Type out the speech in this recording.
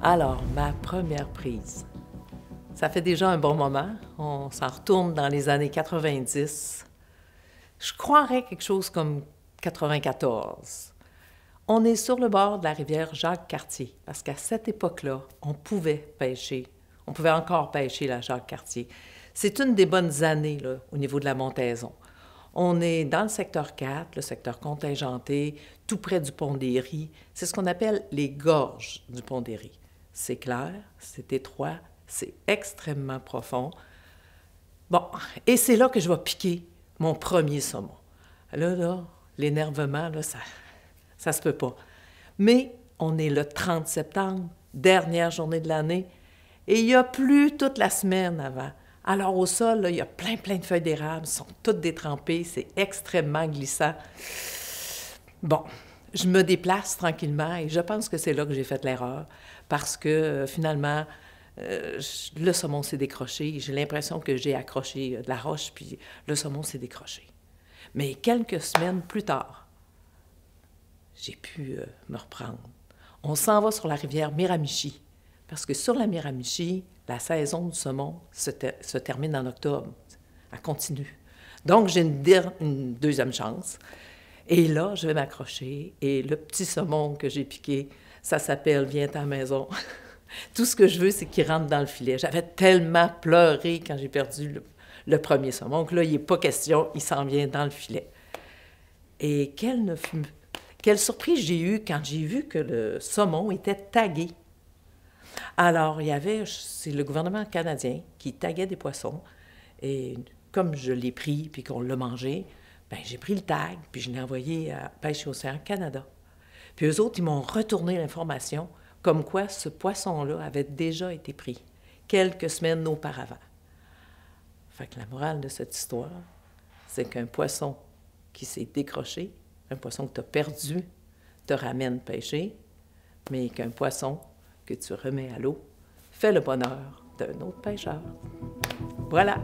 Alors, ma première prise. Ça fait déjà un bon moment. On s'en retourne dans les années 90. Je croirais quelque chose comme 94. On est sur le bord de la rivière Jacques-Cartier, parce qu'à cette époque-là, on pouvait pêcher. On pouvait encore pêcher la Jacques-Cartier. C'est une des bonnes années là, au niveau de la montaison. On est dans le secteur 4, le secteur contingenté, tout près du pont des Ries. C'est ce qu'on appelle les gorges du pont des Ries. C'est clair, c'est étroit, c'est extrêmement profond. Bon, et c'est là que je vais piquer mon premier saumon. Là, l'énervement, là, ça se peut pas. Mais on est le 30 septembre, dernière journée de l'année, et il y a plu toute la semaine avant. Alors au sol, là, il y a plein de feuilles d'érable, sont toutes détrempées, c'est extrêmement glissant. Bon, je me déplace tranquillement et je pense que c'est là que j'ai fait l'erreur parce que finalement, le saumon s'est décroché. J'ai l'impression que j'ai accroché de la roche puis le saumon s'est décroché. Mais quelques semaines plus tard, j'ai pu me reprendre. On s'en va sur la rivière Miramichi parce que sur la Miramichi, la saison du saumon se termine en octobre. Elle continue. Donc, j'ai une deuxième chance. Et là, je vais m'accrocher. Et le petit saumon que j'ai piqué, ça s'appelle « Viens à la maison ». Tout ce que je veux, c'est qu'il rentre dans le filet. J'avais tellement pleuré quand j'ai perdu le premier saumon que là, il n'est pas question, il s'en vient dans le filet. Et quelle surprise j'ai eue quand j'ai vu que le saumon était tagué. Alors, c'est le gouvernement canadien qui taguait des poissons. Et comme je l'ai pris puis qu'on l'a mangé, bien, j'ai pris le tag puis je l'ai envoyé à Pêche et Océan Canada. Puis eux autres, ils m'ont retourné l'information comme quoi ce poisson-là avait déjà été pris quelques semaines auparavant. Fait que la morale de cette histoire, c'est qu'un poisson qui s'est décroché, un poisson que tu as perdu, te ramène pêcher, mais qu'un poisson que tu remets à l'eau fait le bonheur d'un autre pêcheur. Voilà!